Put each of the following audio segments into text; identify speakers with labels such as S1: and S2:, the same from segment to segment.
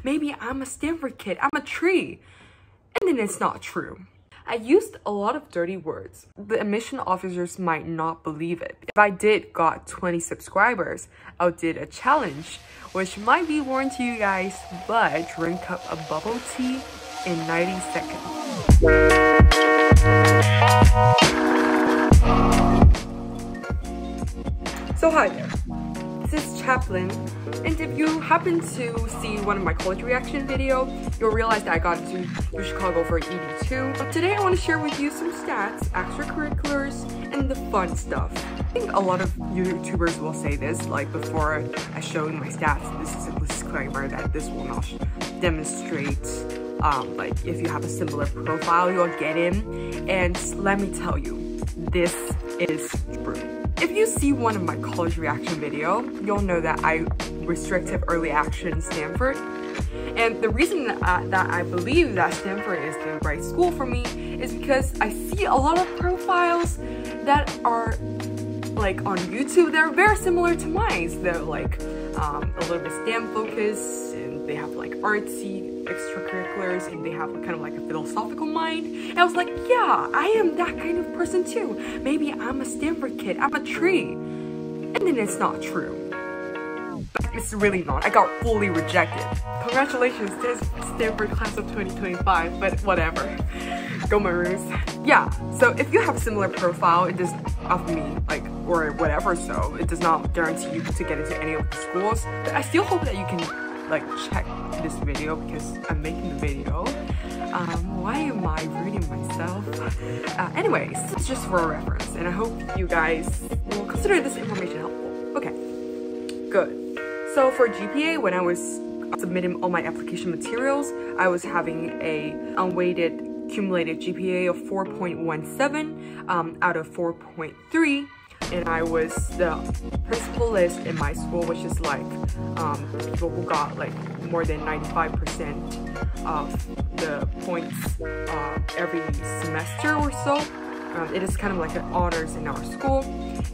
S1: maybe I'm a Stanford kid, I'm a tree. And then it's not true. I used a lot of dirty words. The admission officers might not believe it. If I got 20 subscribers, I did a challenge, which might be boring to you guys, but drink up a bubble tea in 90 seconds. So hi there, this is Chaplin, and if you happen to see one of my college reaction video, you'll realize that I got into UChicago for ED2. But today I want to share with you some stats, extracurriculars, and the fun stuff. I think a lot of YouTubers will say this, like before I show you my stats, this is a disclaimer that this will not demonstrate like if you have a similar profile, you'll get in. And let me tell you, this is true. If you see one of my college reaction video, you'll know that I restricted early action Stanford. And the reason that I believe that Stanford is the right school for me is because I see a lot of profiles that are like on YouTube that are very similar to mine. They're like a little bit STEM focused, and they have like artsy extracurriculars, and they have kind of like a philosophical mind. And I was like, yeah, I am that kind of person too. Maybe I'm a Stanford kid, I'm a tree. And then it's not true. But it's really not. I got fully rejected. Congratulations to Stanford class of 2025, but whatever. Go Maroons. Yeah, so if you have a similar profile, it does of me, like, or whatever, so it does not guarantee you to get into any of the schools. But I still hope that you can like check this video because I'm making the video. Why am I reading myself? Anyways, it's just for a reference, and I hope you guys will consider this information helpful. Okay, good. So for GPA, when I was submitting all my application materials, I was having a unweighted cumulative GPA of 4.17 out of 4.3. And I was the principal list in my school, which is like people who got like more than 95% of the points every semester or so. It is kind of like an honors in our school.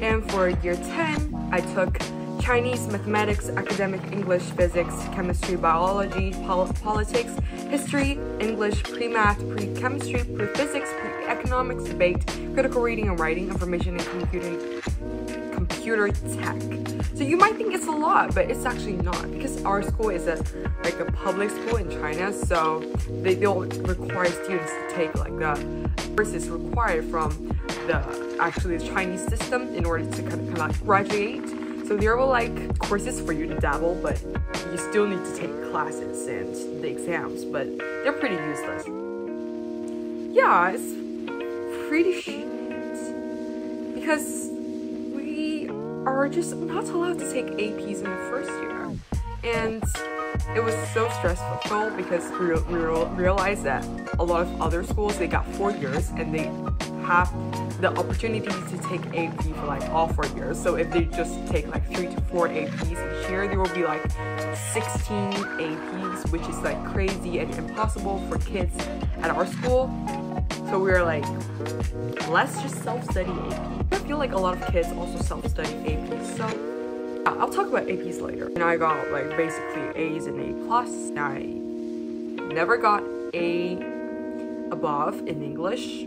S1: And for year 10, I took Chinese, mathematics, academic English, physics, chemistry, biology, politics, history, English, pre-math, pre-chemistry, pre-physics, pre-economics, debate, critical reading and writing, information and computer tech. So you might think it's a lot, but it's actually not, because our school is a public school in China, so they don't require students to take like the courses required from the Chinese system in order to kind of like graduate. So there were like courses for you to dabble, but you still need to take classes and the exams, but they're pretty useless. Yeah, it's pretty shit, because we are just not allowed to take APs in the first year. And it was so stressful because we realized that a lot of other schools, they got 4 years and they have the opportunity to take AP for like all 4 years. So if they just take like 3 to 4 APs each year, there will be like 16 APs, which is like crazy and impossible for kids at our school. So we were like, let's just self-study AP. I feel like a lot of kids also self-study APs, so I'll talk about APs later. And I got like basically A's and A+. I never got A above in English.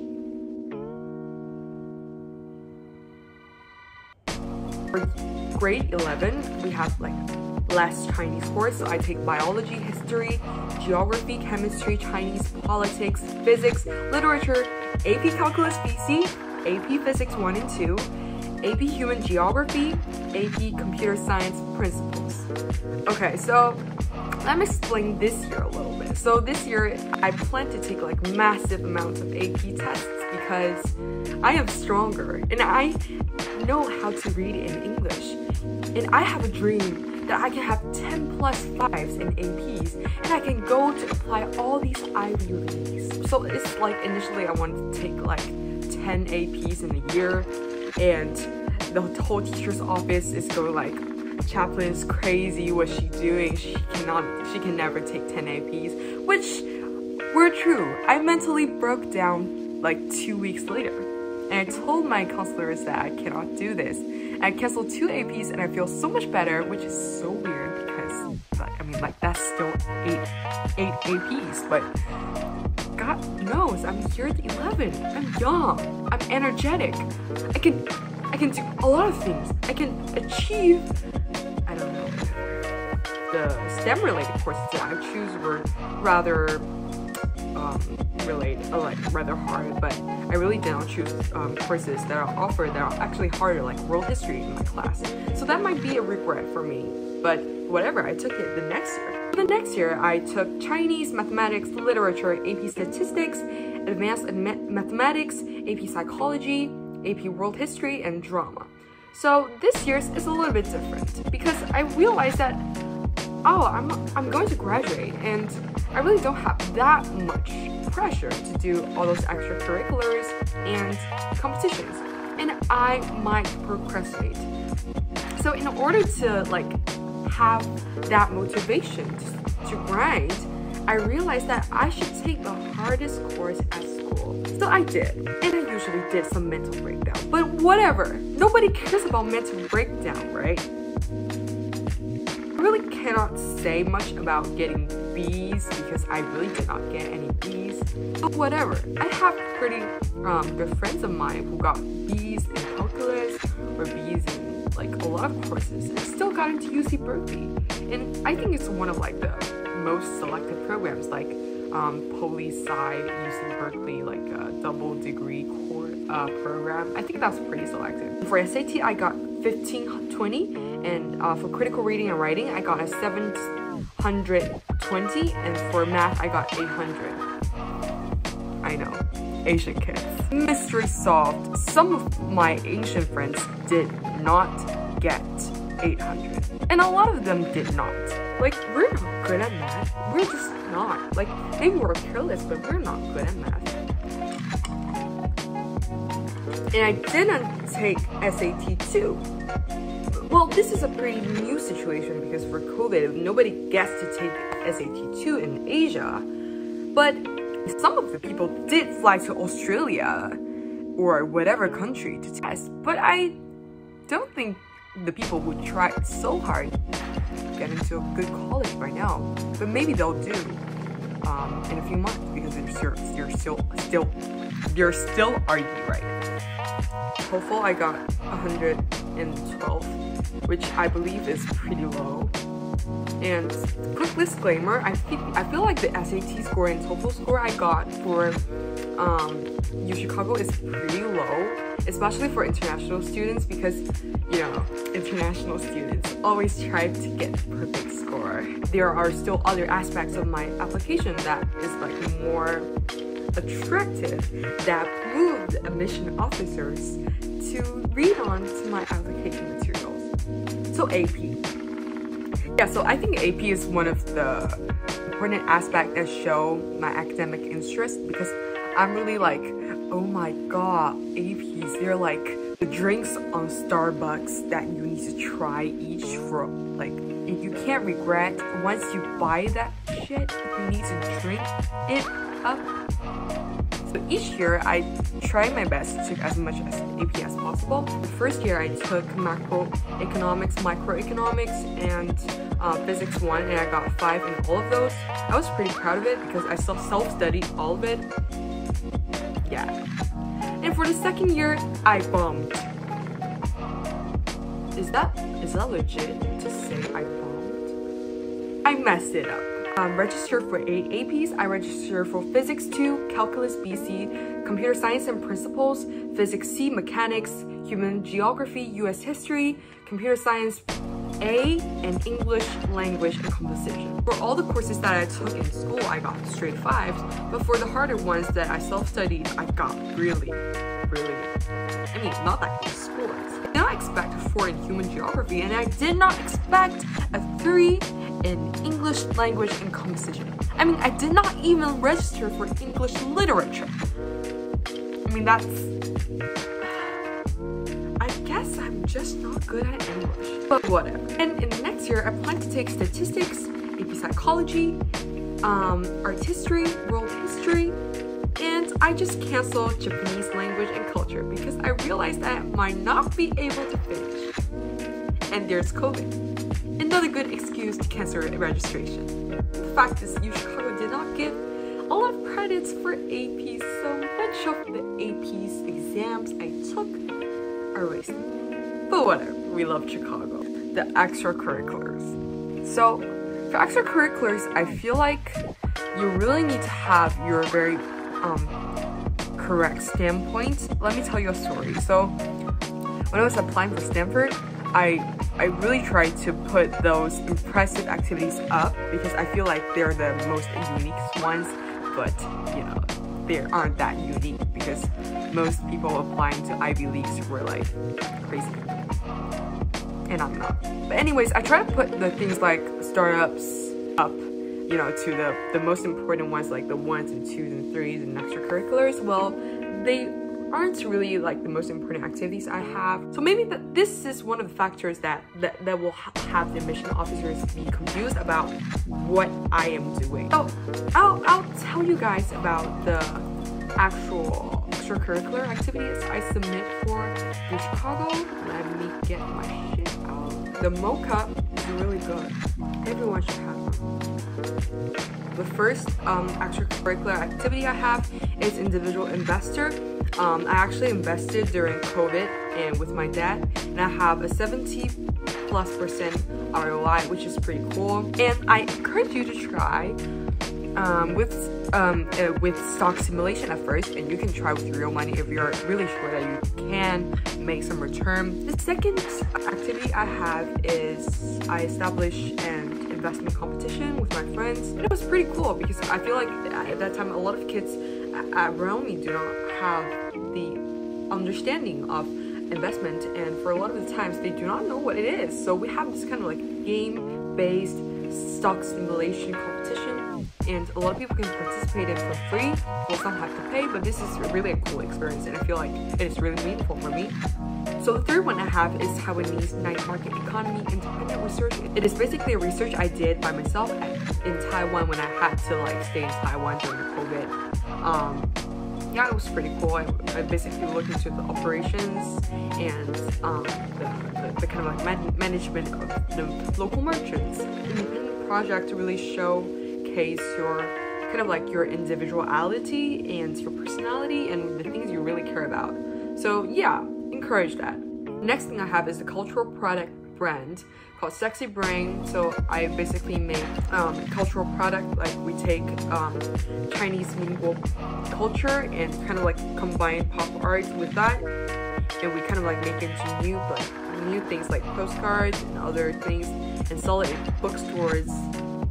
S1: For grade 11, we have like less Chinese course, so I take biology, history, geography, chemistry, Chinese, politics, physics, literature, AP Calculus BC, AP Physics 1 and 2, AP Human Geography, AP Computer Science Principles. Okay, so let me explain this year a little bit. So this year, I plan to take like massive amounts of AP tests because I am stronger and I know how to read in English. And I have a dream that I can have 10 plus 5s in APs, and I can go to apply all these Ivy Leagues. So it's like initially I wanted to take like 10 APs in a year, and the whole teacher's office is going like, Chaplin is crazy, what's she doing? She can never take 10 APs, which were true. I mentally broke down like 2 weeks later. And I told my counselors that I cannot do this. I canceled 2 APs and I feel so much better, which is so weird because because I mean, like, that's still eight APs, but God knows I'm here at 11. I'm young. I'm energetic. I can do a lot of things. I can achieve, I don't know, the STEM related courses that I choose were rather rather hard, but I really did not choose courses that are offered that are actually harder, like world history in my class. So that might be a regret for me, but whatever, I took it the next year. The next year, I took Chinese, mathematics, literature, AP statistics, advanced mathematics, AP psychology, AP world history, and drama. So this year's is a little bit different because I realized that, oh, I'm going to graduate and I really don't have that much pressure to do all those extracurriculars and competitions, and I might procrastinate. So in order to like have that motivation to grind, I realized that I should take the hardest course at school. So I did, and I usually did some mental breakdown. But whatever, nobody cares about mental breakdown, right? I really cannot say much about getting B's because I really did not get any B's. But whatever, I have pretty good friends of mine who got B's in calculus or B's in like a lot of courses and still got into UC Berkeley. And I think it's one of like the most selected programs, like Poli-Sci UC Berkeley, like a double degree program. I think that's pretty selected. For SAT, I got 1520, and for critical reading and writing, I got a 720, and for math, I got 800. I know, Asian kids. Mystery solved. Some of my Asian friends did not get 800, and a lot of them did not. Like, we're not good at math. We're just not. Like, maybe we're careless, but we're not good at math. And I didn't take SAT too. Well, this is a pretty new situation because for COVID, nobody gets to take SAT 2 in Asia. But some of the people did fly to Australia or whatever country to test. But I don't think the people who tried so hard get into a good college right now. But maybe they'll do in a few months because they're still arguing, right? TOEFL, I got 112, which I believe is pretty low. And quick disclaimer, I feel like the SAT score and TOEFL score I got for UChicago is pretty low, especially for international students, because, you know, international students always try to get the perfect score. There are still other aspects of my application that is like more attractive that moved admission officers to read on to my application materials. So AP. Yeah, so I think AP is one of the important aspects that show my academic interest because I'm really like, oh my god, APs, they're like the drinks on Starbucks that you need to try each for, like, you can't regret. Once you buy that shit, you need to drink it up. So each year, I try my best to take as much as AP as possible. The first year, I took macroeconomics, microeconomics, and physics 1, and I got 5 in all of those. I was pretty proud of it because I self-studied all of it. Yeah. And for the second year, I bombed. Is that legit to say I bombed? I messed it up. Registered for 8 APs. I registered for Physics 2, Calculus BC, Computer Science and Principles, Physics C, Mechanics, Human Geography, US History, Computer Science A, and English Language and Composition. For all the courses that I took in school, I got straight 5s, but for the harder ones that I self-studied, I got really, I mean, not that good scores. I did not expect a 4 in Human Geography, and I did not expect a 3 in English Language and Composition. I mean, I did not even register for English Literature. I mean, that's... I guess I'm just not good at English. But whatever. And in the next year, I plan to take Statistics, AP Psychology, Art History, World History, and I just canceled Japanese Language and Culture because I realized that I might not be able to finish. And there's COVID. Another good excuse excuse to cancel registration. The fact is, UChicago did not give a lot of credits for APs, so much of the APs exams I took are wasted. But whatever, we love Chicago. The extracurriculars. So for extracurriculars, I feel like you really need to have your very correct standpoint. Let me tell you a story. So when I was applying for Stanford, I really tried to put those impressive activities up because I feel like they're the most unique ones, but you know, they aren't that unique because most people applying to Ivy Leagues were like crazy, and I'm not. But anyways, I try to put the things like startups up, you know, to the most important ones, like the 1s and 2s and 3s and extracurriculars. Well, they aren't really like the most important activities I have. So maybe this is one of the factors that will have the admission officers be confused about what I am doing. So I'll tell you guys about the actual extracurricular activities I submit for UChicago. Let me get my shit out. The mocha is really good. Everyone should have one. The first extracurricular activity I have is individual investor. I actually invested during COVID and with my dad, and I have a 70+% ROI, which is pretty cool. And I encourage you to try with stock simulation at first, and you can try with real money if you're really sure that you can make some return. The second activity I have is I established an investment competition with my friends, and it was pretty cool because I feel like at that time a lot of kids around me do not have the understanding of investment, and for a lot of the times they do not know what it is. So we have this kind of like game-based stock simulation competition, and a lot of people can participate in for free. Well, some have to pay, but this is really a cool experience, and I feel like it is really meaningful for me. So the third one I have is Taiwanese night market economy independent research. It is basically a research I did by myself in Taiwan when I had to like stay in Taiwan during COVID. Yeah, it was pretty cool. I basically looked into the operations and the kind of like management of the local merchants. Independent project to really showcase your kind of like your individuality and your personality and the things you really care about. So yeah, encourage that. Next thing I have is the cultural product brand called Sexy Brain. So I basically make cultural product, like we take Chinese medieval culture and kind of like combine pop art with that, and we kind of like make it into new things like postcards and other things, and sell it in bookstores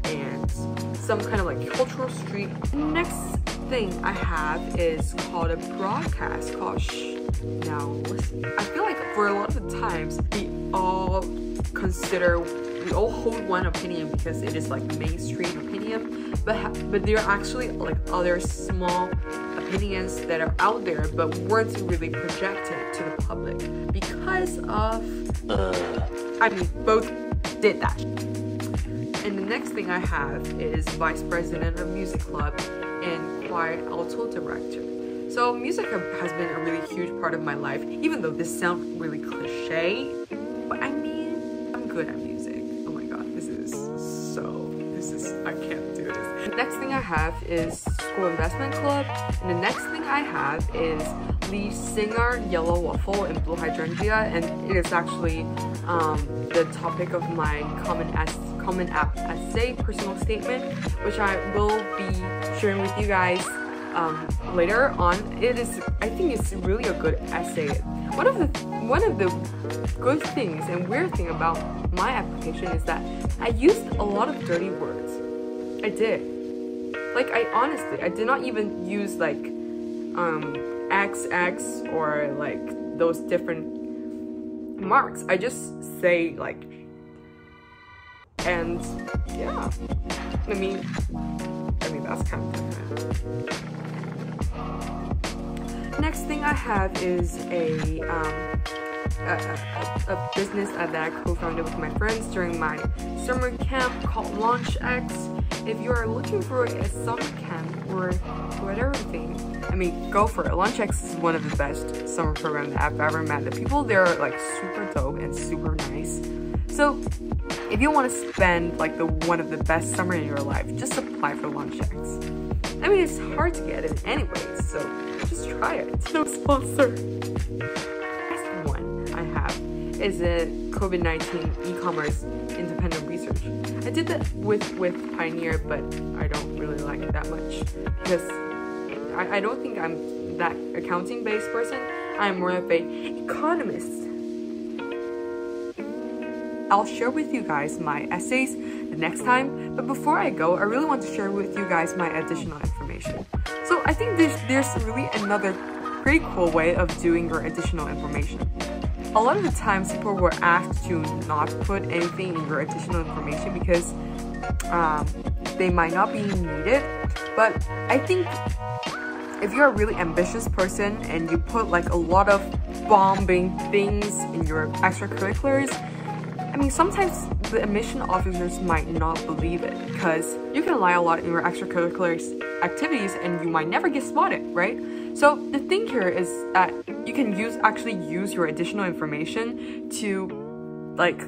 S1: and some kind of like cultural street. Next thing I have is called a broadcast called Now Listen. I feel like for a lot of the times we all hold one opinion because it is like mainstream opinion, but there are actually like other small opinions that are out there but weren't really projected to the public because of I mean, both did that. And the next thing I have is vice president of music club and choir alto director. So music has been a really huge part of my life, even though this sounds really cliche, but I mean, I'm good at music. Oh my god, I can't do this. The next thing I have is school investment club, and the next thing I have is lead singer Yellow Waffle and Blue Hydrangea, and it is actually the topic of my common app essay personal statement, which I will be sharing with you guys later on. I think it's really a good essay. One of the good things and weird thing about my application is that I used a lot of dirty words. I did. Like I did not even use like XX or like those different marks. I just say like, and yeah. I mean that's kind of different. Next thing I have is a business that I co-founded with my friends during my summer camp called Launch X. If you are looking for a summer camp or whatever thing, I mean, go for it. Launch X is one of the best summer programs that I've ever met. The people there are like super dope and super nice. So if you want to spend like one of the best summer in your life, just apply for LaunchX. I mean, it's hard to get it anyways, so just try it. No sponsor. Last one I have is a COVID-19 e-commerce independent research. I did that with Pioneer, but I don't really like it that much because I don't think I'm that accounting-based person. I'm more of an economist. I'll share with you guys my essays the next time, but before I go, I really want to share with you guys my additional information. So I think there's really another pretty cool way of doing your additional information. A lot of the times people were asked to not put anything in your additional information because they might not be needed, but I think if you're a really ambitious person and you put like a lot of bombing things in your extracurriculars, I mean, sometimes the admission officers might not believe it because you can lie a lot in your extracurriculars activities and you might never get spotted, right? So the thing here is that you can actually use your additional information to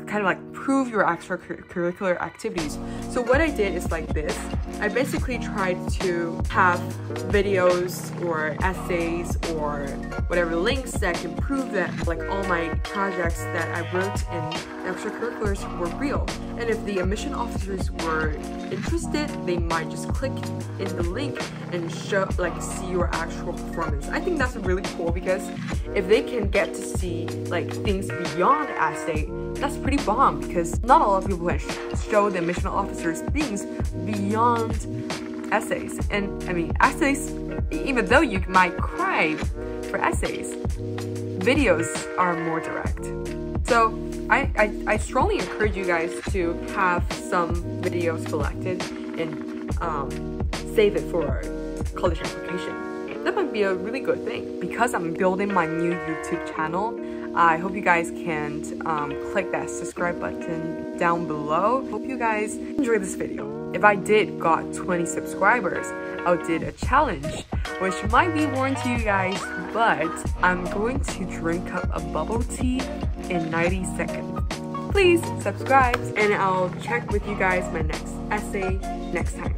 S1: kind of prove your extracurricular activities. So what I did is like this. I basically tried to have videos or essays or whatever links that can prove that all my projects that I wrote in extracurriculars were real. And if the admission officers were interested, they might just click in the link and see your actual performance. I think that's really cool because if they can get to see things beyond essay, that's pretty bomb because not a lot of people can show the admission officers things beyond essays. And I mean, essays, even though you might cry for essays, videos are more direct. So I strongly encourage you guys to have some videos collected and save it for college application. That might be a really good thing. Because I'm building my new YouTube channel, I hope you guys can click that subscribe button down below. Hope you guys enjoyed this video. If I got 20 subscribers, I did a challenge, which might be boring to you guys, but I'm going to drink up a bubble tea in 90 seconds. Please subscribe, and I'll check with you guys my next essay next time.